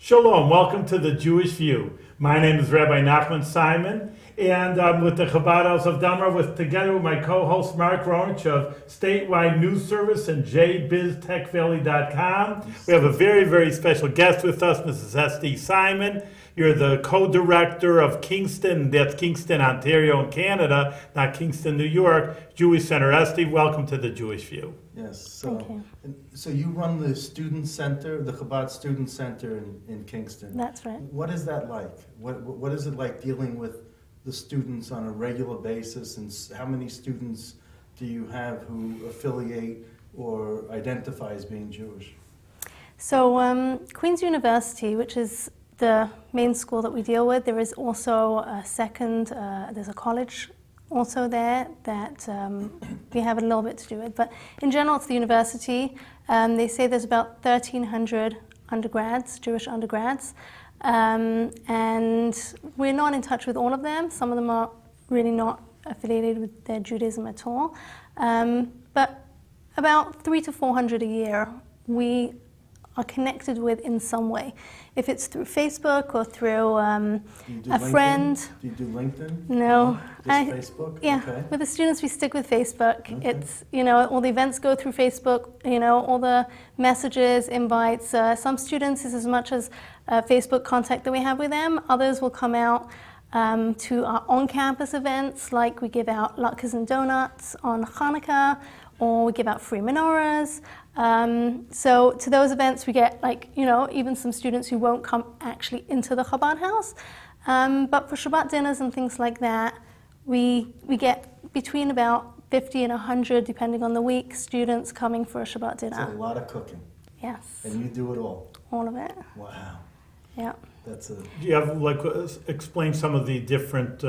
Shalom, welcome to the Jewish View. My name is Rabbi Nachman Simon, and I'm with the Chabad House of Damar, together with my co-host Mark Ronich of Statewide News Service and jbiztechvalley.com. We have a very, very special guest with us, Mrs. Esti Simon. You're the co-director of Kingston, that's Kingston, Ontario in Canada, not Kingston, New York, Jewish Center. Esti, welcome to the Jewish View. Yes, so you run the student center, the Chabad Student Center in Kingston. That's right. What is that like? What is it like dealing with the students on a regular basis, and how many students do you have who affiliate or identify as being Jewish? So Queen's University, which is the main school that we deal with, there is also a second, there's a college also there that we have a little bit to do with. But in general, it's the university. They say there's about 1,300 undergrads, Jewish undergrads. And we're not in touch with all of them. Some of them are really not affiliated with their Judaism at all. But about 300 to 400 a year we are connected with in some way. If it's through Facebook or through a friend. Do you do LinkedIn? No. Just Facebook? Yeah, okay. With the students we stick with Facebook. Okay. It's, all the events go through Facebook, all the messages, invites. Some students is as much as Facebook contact that we have with them. Others will come out to our on-campus events, like we give out latkes and donuts on Hanukkah, or we give out free menorahs. So to those events we get even some students who won't come actually into the Chabad House. But for Shabbat Dinners and things like that, we get between about 50 and 100, depending on the week, students coming for a Shabbat dinner. It's a lot of cooking. Yes. And you do it all? All of it. Wow. Yeah. That's a... Do you have, explain some of the different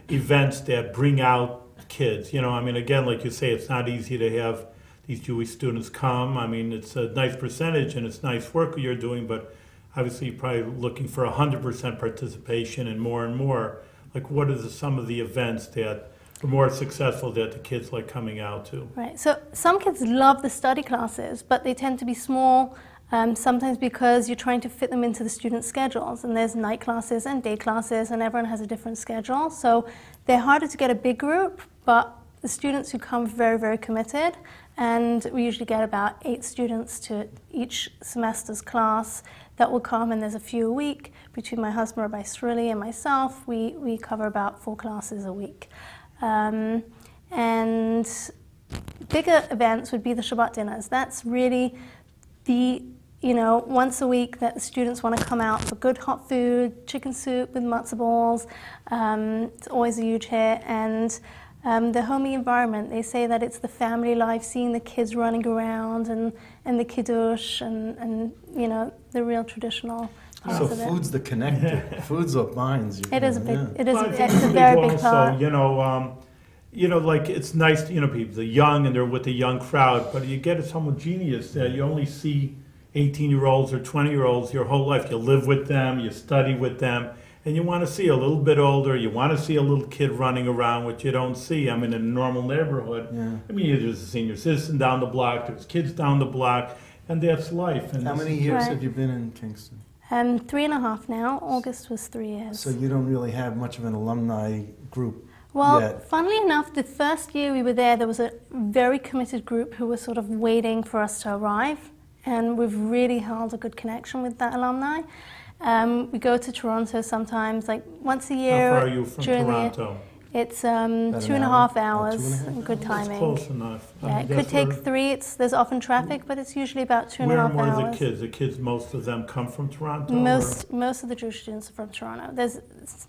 events that bring out kids? Again, like you say, it's not easy to have these Jewish students come. It's a nice percentage and it's nice work you're doing, but obviously you're probably looking for 100% participation and more and more. What are some of the events that are more successful that the kids like coming out to? Right, so some kids love the study classes, but they tend to be small, sometimes because you're trying to fit them into the student schedules, and there's night classes and day classes, and everyone has a different schedule. So they're harder to get a big group, but the students who come are very, very committed, and we usually get about 8 students to each semester's class that will come, and there's a few a week. Between my husband, Rabbi Srilly, and myself, we cover about 4 classes a week. And bigger events would be the Shabbat Dinners. That's really the, once a week that the students want to come out for good hot food, chicken soup with matzo balls. It's always a huge hit. And the homey environment, they say that it's the family life, seeing the kids running around and the kiddush and the real traditional parts So of it. food's the connector. Food's what binds you. It is a big, yeah. it is Well, I it's think a very big also, part. it's nice, people, they're young and they're with a young crowd, but you get it's homogeneous that you only see 18-year-olds or 20-year-olds your whole life. You live with them, you study with them, and you want to see a little bit older, you want to see a little kid running around, which you don't see. in a normal neighborhood. Yeah. There's a senior citizen down the block, there's kids down the block, and that's life. And How many years have you been in Kingston? 3.5 now. August was 3 years. So you don't really have much of an alumni group Well, yet. funnily enough, the first year we were there was a very committed group who were sort of waiting for us to arrive, and we've really held a good connection with that alumni. We go to Toronto sometimes, once a year. How far are you from during Toronto? It's About 2.5 an hour? hours, 2.5 and good That's timing. close enough. Yeah, it could take 3. There's often traffic, but it's usually about 2.5 Where hours. are more the kids? The kids, most of them come from Toronto? Most of the Jewish students are from Toronto. There's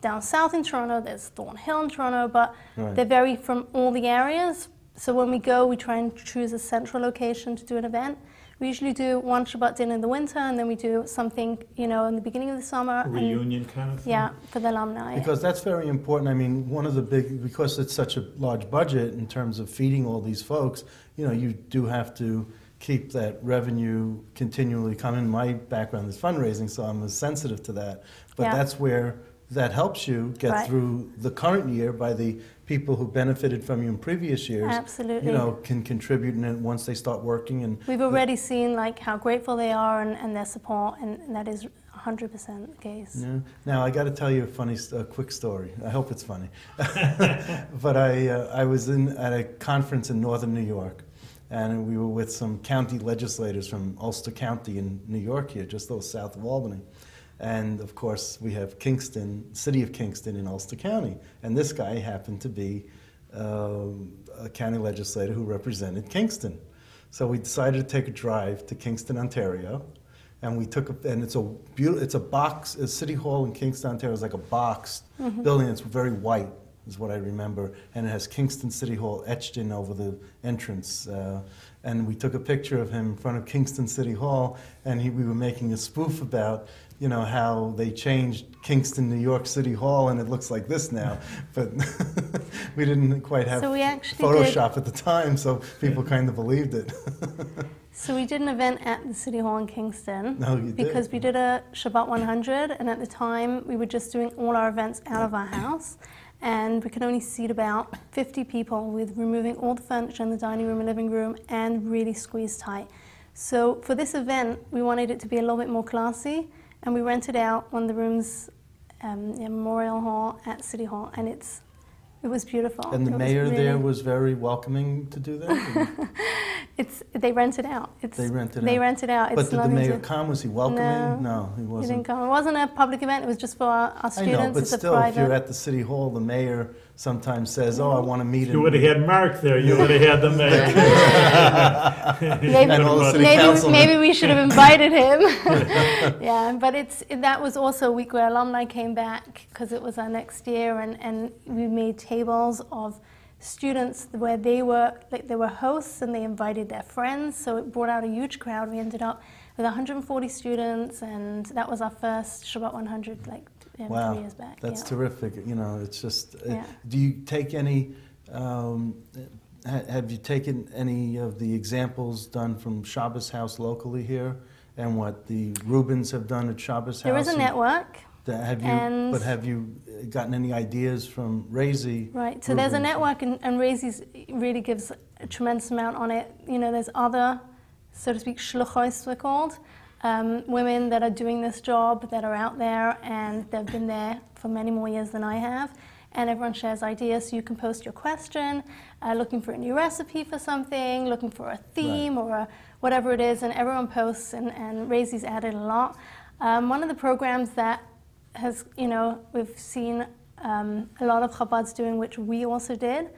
down south in Toronto, there's Thornhill in Toronto, but Right. they vary from all the areas. So when we go, we try and choose a central location to do an event. We usually do one Shabbat dinner in the winter, and then we do something, in the beginning of the summer. A reunion kind of thing? Yeah, for the alumni. Because that's very important. One of the because it's such a large budget in terms of feeding all these folks, you do have to keep that revenue continually coming. My background is fundraising, so I'm sensitive to that. But Yeah. that's where that helps you get Right. through the current year by the people who benefited from you in previous years. Absolutely. Can contribute, and then once they start working. And We've already seen how grateful they are and their support, and that is 100% the case. Yeah. Now I got to tell you a quick story. I hope it's funny. But I was at a conference in northern New York, and we were with some county legislators from Ulster County in New York here, just a little south of Albany. And of course, we have Kingston, city of Kingston in Ulster County. And this guy happened to be a county legislator who represented Kingston. So we decided to take a drive to Kingston, Ontario. And we took it's a box, a city hall in Kingston, Ontario is like a boxed building. It's very white, is what I remember. And it has Kingston City Hall etched in over the entrance. And we took a picture of him in front of Kingston City Hall, and we were making a spoof about, you know, how they changed Kingston, New York City Hall, and it looks like this now. But we didn't quite have Photoshop at the time, so people kind of believed it. So we did an event at the City Hall in Kingston. No, you did. Because we did a Shabbat 100, and at the time we were just doing all our events out of our house. And we could only seat about 50 people with removing all the furniture in the dining room and living room and really squeezed tight. So for this event, we wanted it to be a little bit more classy, and we rented out one of the rooms in Memorial Hall at City Hall, and it was beautiful. And the mayor there was very welcoming to do that? They rent it out. They rent it out. But did the mayor come? Was he welcoming? No, he wasn't. He didn't come. It wasn't a public event. It was just for our students. I know, but still, if you're at the city hall, the mayor sometimes says, "Oh, I want to meet him." You would have had Mark there. You would have had the mayor. Maybe we should have invited him. Yeah, but that was also a week where alumni came back because it was our next year, and we made tables of students where they were hosts and they invited their friends, so it brought out a huge crowd. We ended up with 140 students, and that was our first Shabbat 100 wow, 3 years back. That's terrific. You know, it's just, Yeah. do you take any, have you taken any of the examples done from Shabbat House locally here and what the Rubens have done at Shabbat House? There is a network. Have you gotten any ideas from Razy? Right, so there's a network, and Razy's really gives a tremendous amount on it. You know, there's other, so to speak, shluchos we're called, women that are doing this job, that are out there, and they've been there for many more years than I have. And everyone shares ideas, so you can post your question, looking for a new recipe for something, looking for a theme or whatever it is, and everyone posts, and Razy's added a lot. One of the programs that we've seen a lot of Chabad's doing, which we also did,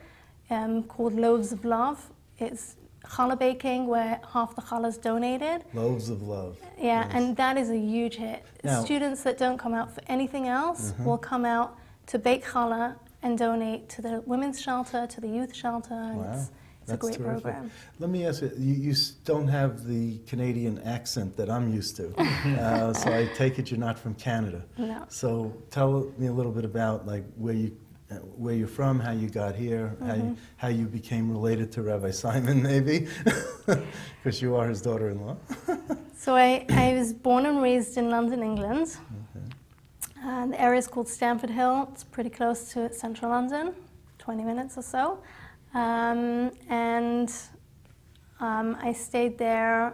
called Loaves of Love. It's challah baking, where half the challah is donated. Loaves of Love. Yeah, yes. and that is a huge hit. Now, students that don't come out for anything else will come out to bake challah and donate to the women's shelter, to the youth shelter. And wow. It's a great terrific. program. Let me ask you, you don't have the Canadian accent that I'm used to, so I take it you're not from Canada. No. So tell me a little bit about where you're from, how you got here, how you became related to Rabbi Simon, maybe, because you are his daughter-in-law. So I was born and raised in London, England. Okay. The area is called Stamford Hill. It's pretty close to central London, 20 minutes or so. I stayed there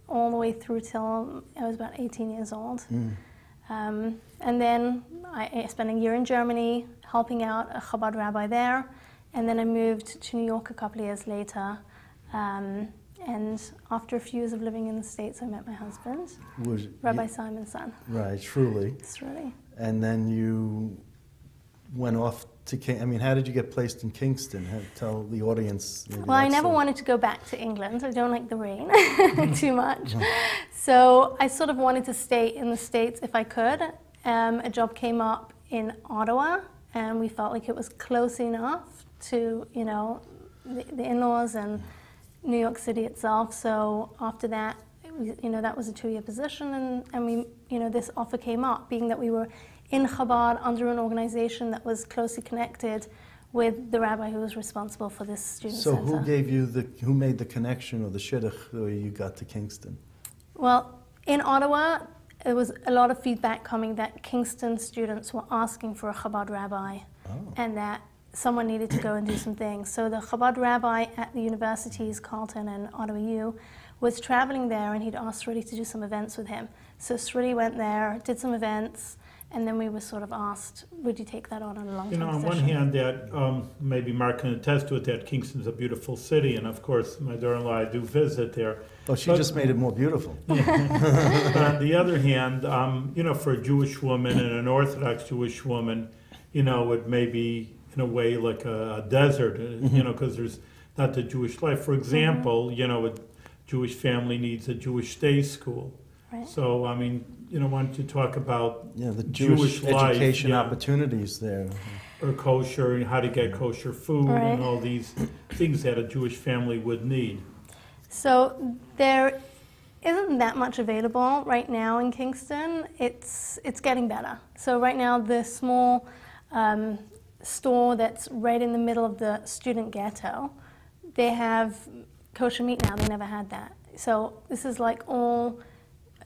all the way through till I was about 18 years old. And then I spent a year in Germany helping out a Chabad rabbi there. And then I moved to New York a couple of years later. And after a few years of living in the States, I met my husband, Rabbi Simon's son. Right, Truly. Truly. And then you went off to how did you get placed in Kingston? Tell the audience. Well, I never wanted to go back to England. I don't like the rain too much. So I sort of wanted to stay in the States if I could. A job came up in Ottawa, and we felt like it was close enough to, the in-laws and New York City itself. So after that, that was a 2-year position, and we, this offer came up, being that we were in Chabad under an organization that was closely connected with the rabbi who was responsible for this student center. So who made the connection or the shidduch where you got to Kingston? Well, in Ottawa, there was a lot of feedback coming that Kingston students were asking for a Chabad rabbi, and that someone needed to go and do some things. So the Chabad rabbi at the universities, Carleton and Ottawa U, was traveling there, and he'd asked Srili to do some events with him. So Srili went there, did some events, and then we were sort of asked, would you take that on a long-term You know, on one hand, that maybe Mark can attest to it, that Kingston's a beautiful city, and of course, my daughter-in-law, I do visit there. Oh, she just made it more beautiful. But on the other hand, you know, for a Jewish woman and an Orthodox Jewish woman, you know, it may be, in a way, like a desert, you know, because there's not the Jewish life. For example, you know, a Jewish family needs a Jewish day school. Right. So, I mean, you know, why don't you talk about The Jewish education life, opportunities there. or kosher, and how to get kosher food, Right. and all these things that a Jewish family would need. So there isn't that much available right now in Kingston. It's getting better. So right now, the small store that's right in the middle of the student ghetto, they have kosher meat now. They never had that. So this is like all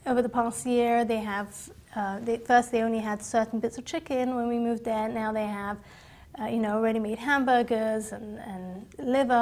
over the past year. They have first they only had certain bits of chicken when we moved there. Now they have you know, ready-made hamburgers and liver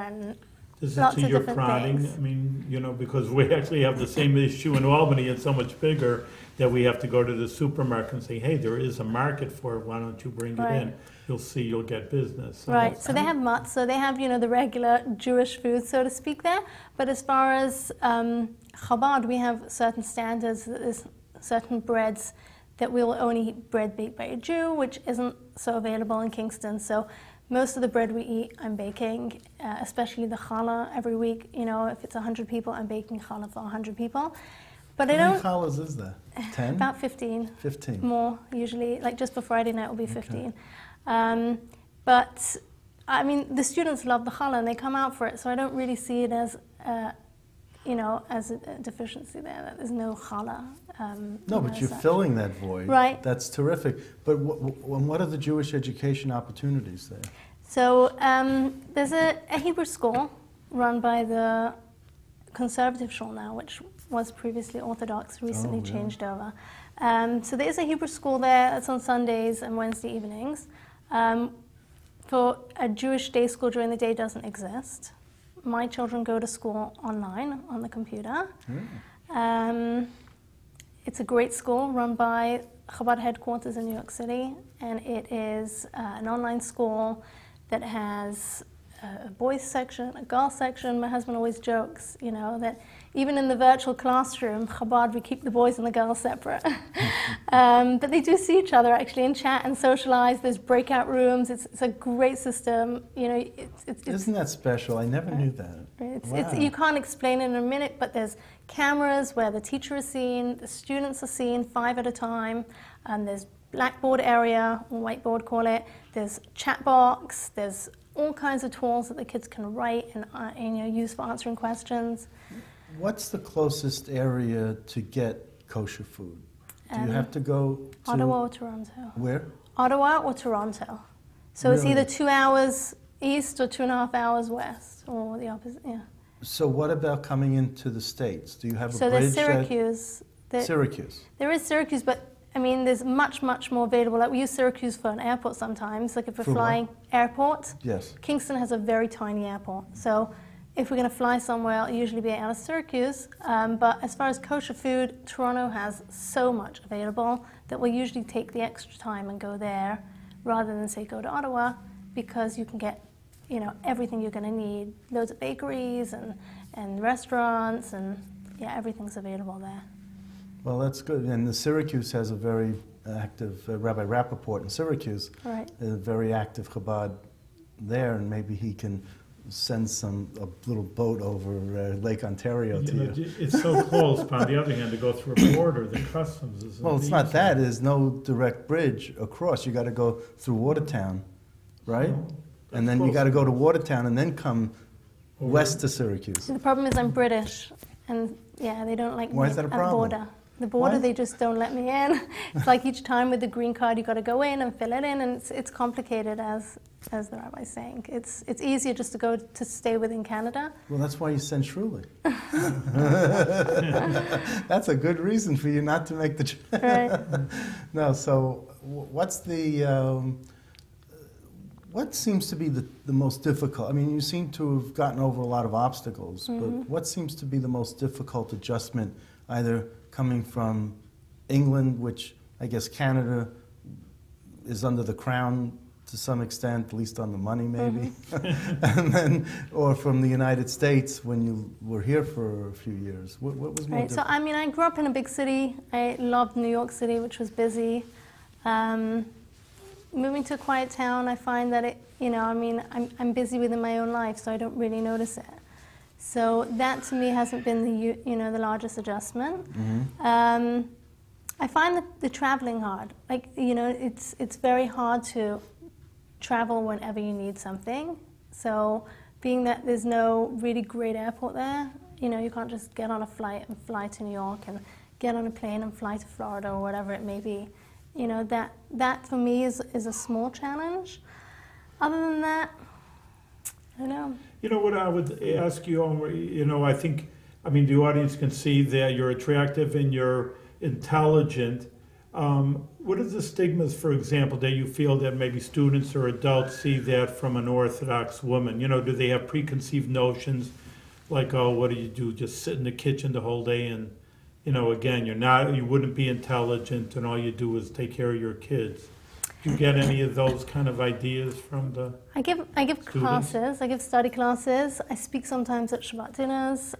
and Is lots it to of your different prodding? things. I mean, you know, because we actually have the same issue in Albany. It's so much bigger that we have to go to the supermarket and say, hey, there is a market for it. Why don't you bring Right. it in? You'll see, you'll get business. So Right, so they have matzah, they have, you know, the regular Jewish food, so to speak, there. But as far as Chabad, we have certain standards. There's certain breads that we'll only eat bread baked by a Jew, which isn't so available in Kingston. So most of the bread we eat, I'm baking, especially the challah every week. You know, if it's 100 people, I'm baking challah for 100 people. But I How many don't... challahs is that? 10? About 15. 15. More, usually. Like just for Friday night will be 15. But, I mean, the students love the challah and they come out for it, so I don't really see it as, you know, as a deficiency there, that there's no challah. No, but you're filling that void. Right. That's terrific. But what are the Jewish education opportunities there? So there's a Hebrew school run by the conservative shul now, which was previously Orthodox, recently changed over. So there is a Hebrew school there. That's on Sundays and Wednesday evenings. For a Jewish day school during the day doesn't exist. My children go to school online on the computer. It's a great school run by Chabad headquarters in New York City, and it is an online school that has a boys section, a girls section. My husband always jokes, you know, that even in the virtual classroom, Chabad, we keep the boys and the girls separate. But they do see each other actually and chat and socialize. There's breakout rooms. It's a great system. You know, Isn't that special? I never knew that. Wow. You can't explain it in a minute, but there's cameras where the teacher is seen, the students are seen 5 at a time, and there's blackboard area, or whiteboard call it. There's chat box. There's all kinds of tools that the kids can write and you know, use for answering questions. What's the closest area to get kosher food? Do you have to go to... Ottawa or Toronto. Where? Ottawa or Toronto. So Really? it's either 2 hours east or 2.5 hours west, or the opposite, yeah. So what about coming into the States? Do you have a So bridge? there's Syracuse. Syracuse. There is Syracuse, but I mean, there's much, much more available. Like we use Syracuse for an airport sometimes, like if we're For what? flying airport. Yes. Kingston has a very tiny airport. So if we're going to fly somewhere, it'll usually be out of Syracuse. But as far as kosher food, Toronto has so much available that we'll usually take the extra time and go there rather than, say, go to Ottawa, because you can get, you know, everything you're going to need. Loads of bakeries and restaurants, and yeah, everything's available there. Well, that's good. And the Syracuse has a very active, Rabbi Rappaport in Syracuse, Right. a very active Chabad there, and maybe he can send a little boat over Lake Ontario to know, you. it's so close, but on the other hand, to go through a border, the customs is... Well, it's not that. There's no direct bridge across. You got to go through Watertown, right? No, And then you close. got to go to Watertown and then come Over. west to Syracuse. The problem is I'm British, and yeah, they don't like Why me is that a at the problem? border. The border, Why? they just don't let me in. It's like each time with the green card, you got to go in and fill it in, and it's complicated, as the rabbi's saying. It's easier just to stay within Canada. Well, that's why you sent Shruly. That's a good reason for you not to make the trip. Right. No, so what's the... what seems to be the most difficult? I mean, you seem to have gotten over a lot of obstacles, but what seems to be the most difficult adjustment, either coming from England, which I guess Canada is under the crown to some extent, at least on the money maybe, and then, or from the United States when you were here for a few years? What was more difficult? So, I mean, I grew up in a big city. I loved New York City, which was busy. Moving to a quiet town, I find that I'm busy within my own life, so I don't really notice it. So that to me hasn't been the largest adjustment. I find the traveling hard. It's very hard to travel whenever you need something. So being that there's no really great airport there, you can't just get on a flight and fly to New York and get on a plane and fly to Florida or whatever it may be. That for me is a small challenge. Other than that, I don't know. What I would ask you, I think, the audience can see that you're attractive and you're intelligent. What are the stigmas, for example, that you feel that maybe students or adults see that from an Orthodox woman? Do they have preconceived notions like, oh, what do? Just sit in the kitchen the whole day and, again, you wouldn't be intelligent and all you do is take care of your kids. Do you get any of those kind of ideas from the I give students? classes. I give study classes. I speak sometimes at Shabbat Dinners,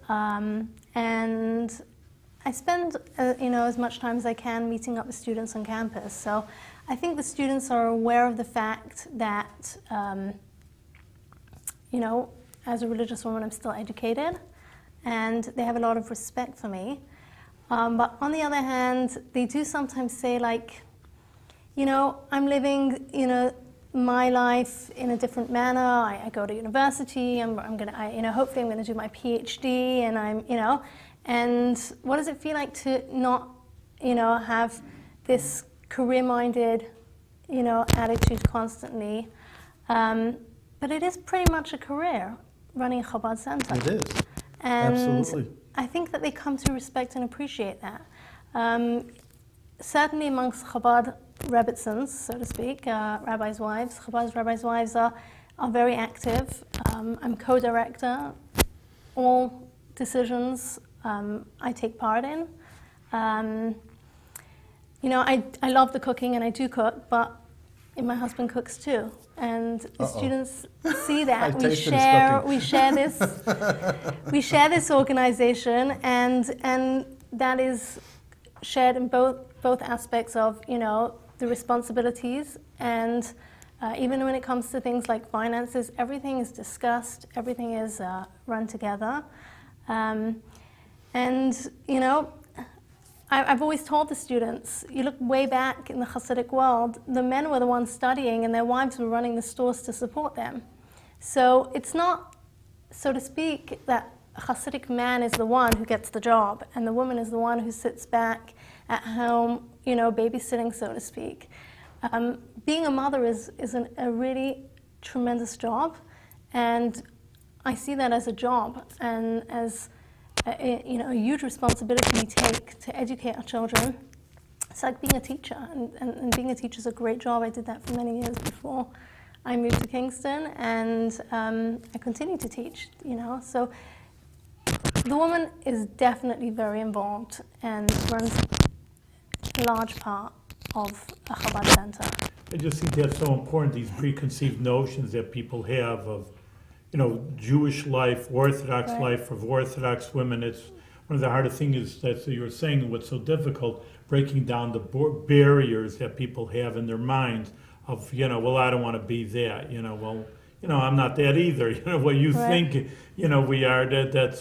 and I spend as much time as I can meeting up with students on campus. So I think the students are aware of the fact that as a religious woman I'm still educated, and they have a lot of respect for me. But on the other hand, they do sometimes say I'm living, my life in a different manner. I go to university. Hopefully I'm gonna do my PhD, and and what does it feel like to not, have this career-minded, attitude constantly? But it is pretty much a career, running a Chabad center. It is. And absolutely. I think that they come to respect and appreciate that. Certainly amongst Chabad Rebbitzins, so to speak, rabbis' wives. Chabad's rabbis' wives are very active. I'm co-director. All decisions I take part in. I love the cooking and I do cook, but my husband cooks too. And the students see that. We share this organization, and that is shared in both aspects of the responsibilities, and even when it comes to things like finances, everything is discussed, everything is run together. I've always told the students, you look way back in the Hasidic world, the men were the ones studying and their wives were running the stores to support them. So it's not, so to speak, that a Hasidic man is the one who gets the job and the woman is the one who sits back at home, babysitting, so to speak. Being a mother is a really tremendous job, and I see that as a job and as a huge responsibility we take to educate our children. It's like being a teacher, and being a teacher is a great job. I did that for many years before I moved to Kingston, and I continue to teach, So the woman is definitely very involved and runs a large part of a Chabad center. I just think that's so important, these preconceived notions that people have of Jewish life, Orthodox life of Orthodox women. It's one of the hardest things is that you were saying what's so difficult, breaking down the barriers that people have in their minds of, well, I don't want to be that, I'm not that either. What you think, we are,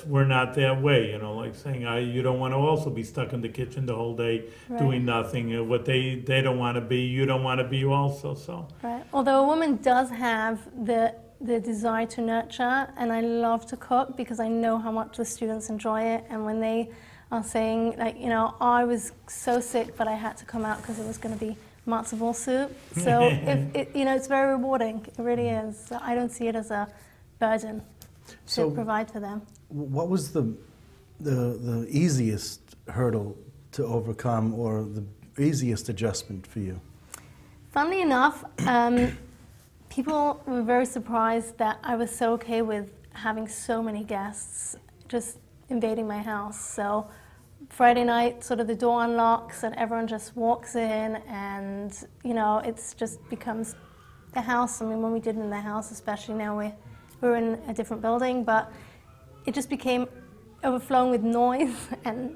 we're not that way, like saying, you don't want to also be stuck in the kitchen the whole day doing nothing. What they don't want to be, you don't want to be also, so. Right, although a woman does have the desire to nurture, and I love to cook because I know how much the students enjoy it, and when they are saying, I was so sick, but I had to come out because it was going to be matzo ball soup. So it's very rewarding. It really is. So I don't see it as a burden to provide for them. What was the easiest hurdle to overcome, or the easiest adjustment for you? Funnily enough, People were very surprised that I was so okay with having so many guests just invading my house. So Friday night, sort of the door unlocks and everyone just walks in, and it's just becomes the house. I mean, when we did it in the house, especially now we're in a different building, but it just became overflowing with noise and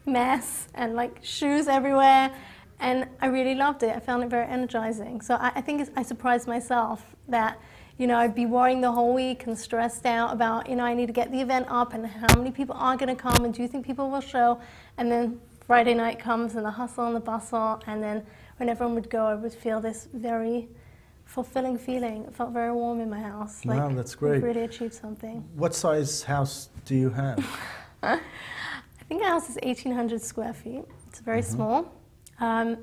mess and like shoes everywhere, and I really loved it. I found it very energizing. So I think I surprised myself that I'd be worrying the whole week and stressed out about, I need to get the event up and how many people are going to come and do you think people will show? And then Friday night comes and the hustle and the bustle, and then when everyone would go, I would feel this very fulfilling feeling. It felt very warm in my house. Wow, that's great. We've really achieved something. What size house do you have? I think our house is 1,800 square feet. It's very small.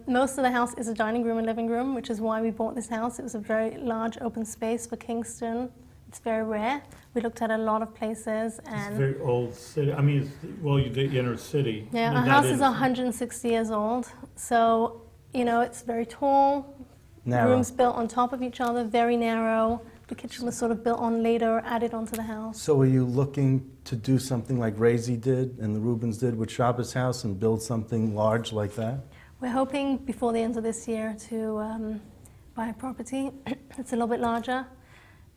Most of the house is a dining room and living room, which is why we bought this house. It was a very large open space for Kingston. It's very rare. We looked at a lot of places. And it's a very old city. I mean, the inner city. Yeah, I mean, our house is 160 years old. So, it's very tall. Narrow. Rooms built on top of each other, very narrow. The kitchen was sort of built on later, added onto the house. So were you looking to do something like Razy did and the Rubens did with Shabbat House and build something large like that? We're hoping before the end of this year to buy a property that's a little bit larger.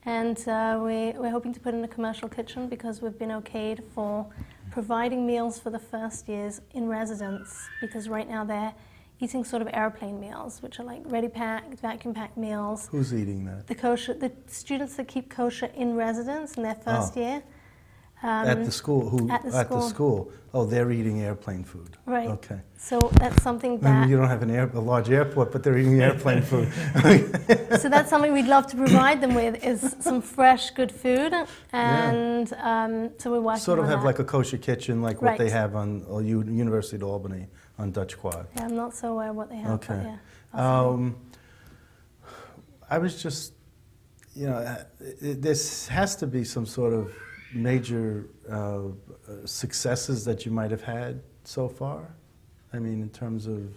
And we're hoping to put in a commercial kitchen because we've been okayed for providing meals for the first years in residence, because right now they're eating sort of airplane meals, which are like ready-packed, vacuum-packed meals. Who's eating that? The students that keep kosher in residence in their first year. At the school? At the school. Oh, they're eating airplane food. Right. Okay. So that's something that... You don't have a large airport, but they're eating airplane food. So that's something we'd love to provide them with, is some fresh, good food. And so we're working sort of on have that. like a kosher kitchen, like what they have on University of Albany on Dutch Quad. Yeah, I'm not so aware what they have, Okay. but yeah. I was just, this has to be some sort of major successes that you might have had so far. I mean, in terms of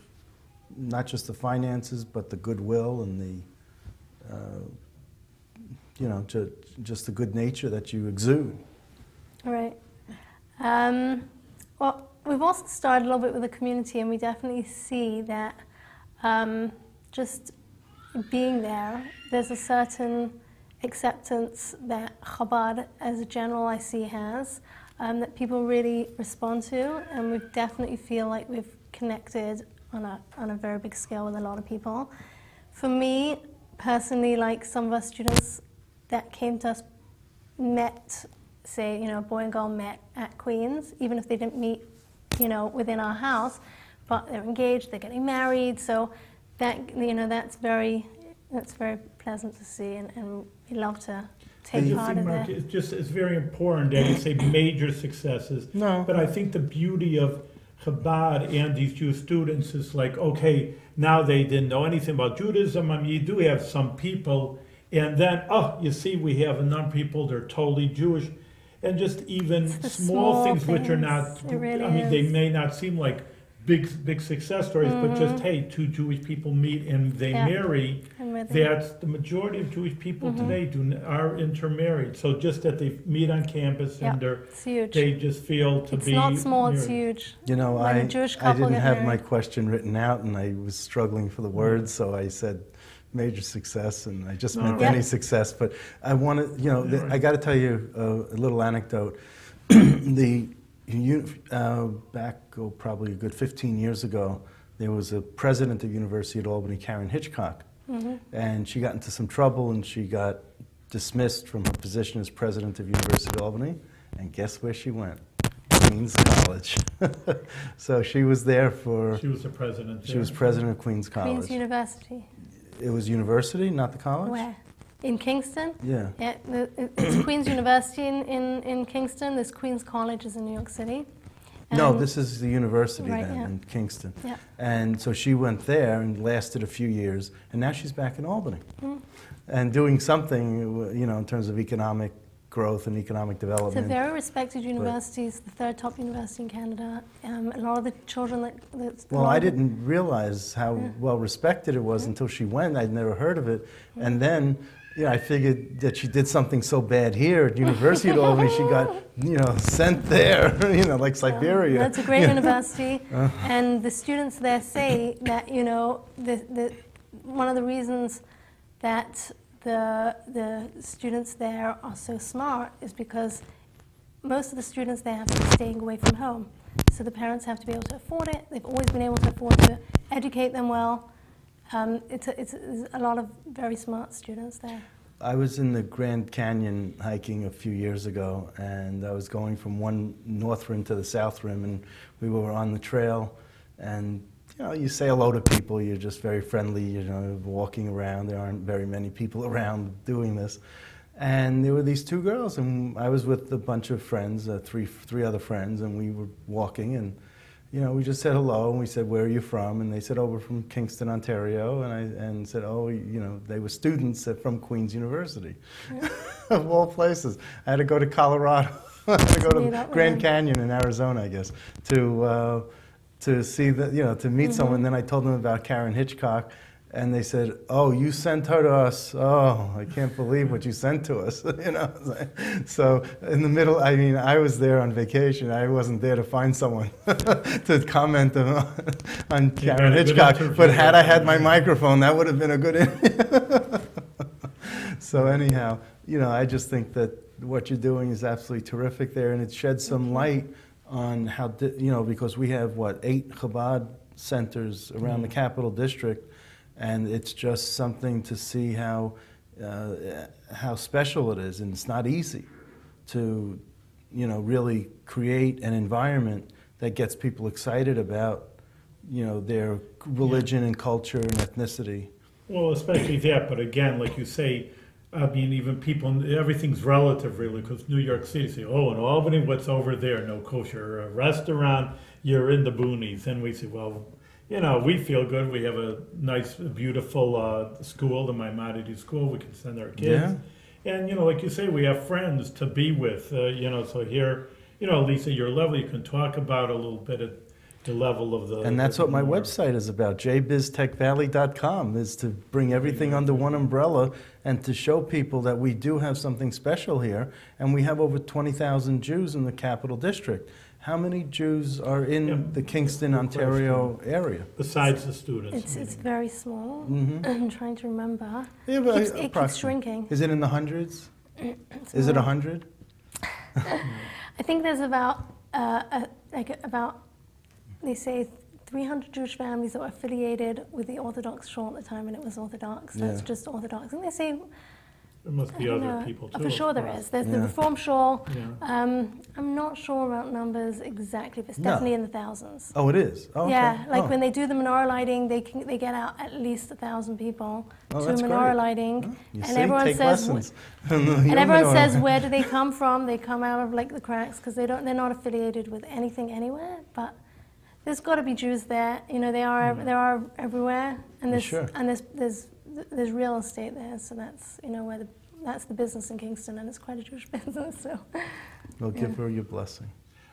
not just the finances, but the goodwill and the, just the good nature that you exude. All right. Well, we've also started a little bit with the community, and we definitely see that just being there's a certain acceptance that Chabad as a general I see has, that people really respond to, and we definitely feel like we've connected on a very big scale with a lot of people. For me, personally, like some of our students that came to us met, say, a boy and girl met at Queen's, even if they didn't meet, within our house, but they're engaged, they're getting married, so that, that's very pleasant to see, and we love to take part in that. It's very important that you say major successes. No. But I think the beauty of Chabad and these Jewish students is like, okay, now they didn't know anything about Judaism. I mean, you do have some people, and then, you see, we have a number of people, they're totally Jewish. And just even small things which are not, they may not seem like big success stories, but just, hey, two Jewish people meet and they marry. That's the majority of Jewish people today are intermarried. So just that they meet on campus and they just feel to be It's not small, married. it's huge. I didn't have my married. question written out, and I was struggling for the words, so I said major success, and I just meant any success. But I wanted, I got to tell you a little anecdote. Back probably a good 15 years ago, there was a president of University of Albany, Karen Hitchcock, and she got into some trouble, and she got dismissed from her position as president of University of Albany. And guess where she went? Queens College. So she was there for... She was the president. She was president of Queens College. Queen's University. It was university, not the college? Where? In Kingston? Yeah. It's Queen's University in Kingston. There's Queen's College is in New York City. No, this is the university in Kingston. Yeah. And so she went there and lasted a few years, and now she's back in Albany. And doing something, in terms of economic growth and economic development. It's a very respected university. It's the third top university in Canada. A lot of the children Well, I didn't realize how well respected it was until she went. I'd never heard of it. And then Yeah, I figured that she did something so bad here at University of Albany, she got, sent there, like Siberia. That's a great university, and the students there say that, one of the reasons that the students there are so smart is because most of the students there have been staying away from home. So the parents have to be able to afford it. They've always been able to afford to educate them well. It's a lot of very smart students there. I was in the Grand Canyon hiking a few years ago, and I was going from one north rim to the south rim, and we were on the trail, and you say hello to people, you're just very friendly, walking around. There aren't very many people around doing this. And there were these two girls, and I was with a bunch of friends, three other friends, and we were walking, and we just said hello, and we said, "Where are you from?" And they said, "Oh, we're from Kingston, Ontario." And I said, "Oh, they were students from Queen's University." Of all places. I had to go to Colorado. I had to go to Grand Canyon in Arizona, I guess, to see to meet someone. Then I told them about Karen Hitchcock, and they said, "Oh, you sent her to us. Oh, I can't believe what you sent to us." So in the middle, I was there on vacation. I wasn't there to find someone to comment on Karen Hitchcock. But had I had my microphone, that would have been a good interview. So anyhow, I just think that what you're doing is absolutely terrific there, and it sheds some light on how, because we have, 8 Chabad centers around the Capital District, and it's just something to see how special it is, and it's not easy to, really create an environment that gets people excited about, their religion and culture and ethnicity. Well, especially that, but again, like you say, even people, everything's relative, really, because New York City say, "Oh, in Albany, what's over there? No kosher restaurant, you're in the boonies." And we say, well, we feel good. We have a nice, beautiful school, the Maimonides School. We can send our kids. Yeah. And, like you say, we have friends to be with, so here, Lisa, your level, you can talk about a little bit at the level of the... And that's what my website is about, jbiztechvalley.com, is to bring everything under one umbrella and to show people that we do have something special here. And we have over 20,000 Jews in the Capital District. How many Jews are in the Kingston, Ontario area? Besides the students. It's very small. Mm-hmm. I'm trying to remember. Yeah, but it keeps shrinking. Is it in the hundreds? Is it 100? I think there's about, they say 300 Jewish families that were affiliated with the Orthodox Shul at the time when it was Orthodox. That's just Orthodox. And they say... There must be other people too. For sure there is. There's the Reform Shul. Yeah. I'm not sure about numbers exactly, but it's definitely in the thousands. Oh, it is? Oh, okay. Yeah, when they do the menorah lighting, they get out at least 1,000 people to menorah lighting. And everyone says, where do they come from? They come out of the cracks because they're not affiliated with anything anywhere. But there's got to be Jews there. They are everywhere, and there's real estate there, so that's that's the business in Kingston, and it's quite a Jewish business. So, we'll give her your blessing.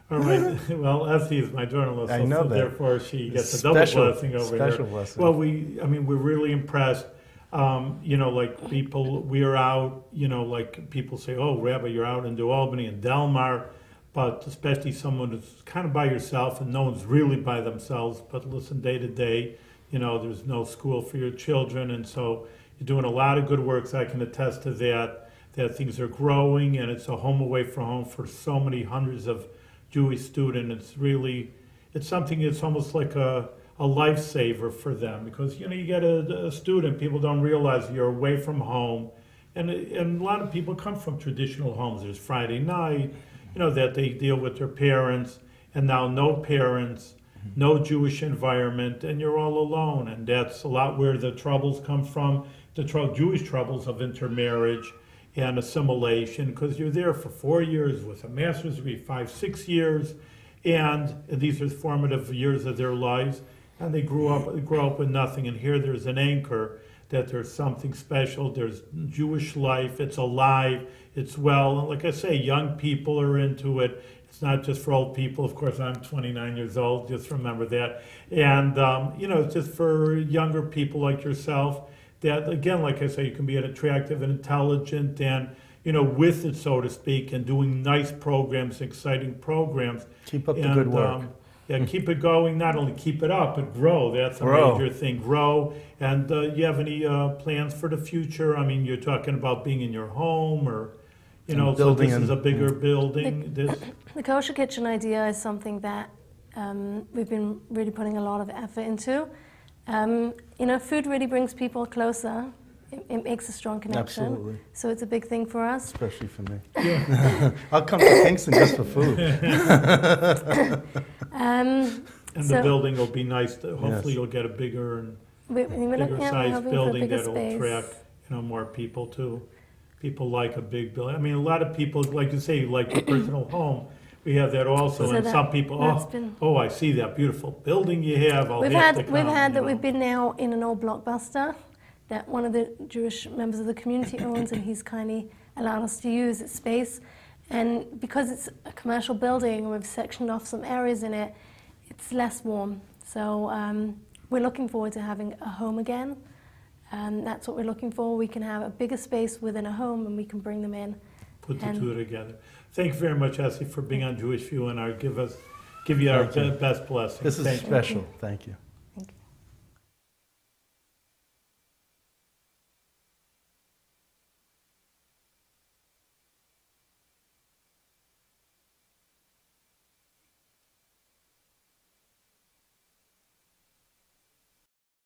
All right. Well, Esti is my journalist, so therefore she gets a double blessing over here. Special blessing. Well, we're really impressed. People, we are out. People say, "Oh, Rabbi, you're out in New Albany and Delmar," but especially someone who's kind of by yourself, and no one's really by themselves. But listen, day to day. There's no school for your children, and so you're doing a lot of good work. So I can attest to that things are growing, and it's a home away from home for so many hundreds of Jewish students. It's something that's almost like a lifesaver for them, because, you get a student, people don't realize you're away from home, and a lot of people come from traditional homes. There's Friday night, that they deal with their parents, and now no parents, no Jewish environment, and you're all alone. And that's a lot where the troubles come from, the Jewish troubles of intermarriage and assimilation, because you're there for 4 years with a master's degree, 5-6 years, and these are formative years of their lives, and they grow up with nothing. And here there's an anchor that there's something special, there's Jewish life, it's alive, it's well, and like I say, young people are into it. It's not just for old people. Of course, I'm 29 years old, just remember that. And, it's just for younger people like yourself that, again, like I say, you can be attractive and intelligent and, with it, so to speak, and doing nice programs, exciting programs. Keep up the good work. Keep it going. Not only keep it up, but grow. That's a major thing. Grow. And you have any plans for the future? I mean, you're talking about being in your home, or so this is a bigger building. The kosher kitchen idea is something that we've been really putting a lot of effort into. Food really brings people closer. It makes a strong connection. Absolutely. So it's a big thing for us. Especially for me. Yeah. I'll come to Kingston just for food. And the building will be nice. Hopefully you'll get a bigger size building that'll attract more people too. People like a big building. I mean, a lot of people, like you say, like your personal home. We have that also, So and some people, I see that beautiful building you have. We've been now in an old Blockbuster that one of the Jewish members of the community owns, and he's kindly allowed us to use its space. And because it's a commercial building, we've sectioned off some areas in it, it's less warm. So we're looking forward to having a home again. That's what we're looking for. We can have a bigger space within a home, and we can bring them in. Put the two together. Thank you very much, Esti, for being on Jewish View, and give you our best blessings. This is special. Thank you.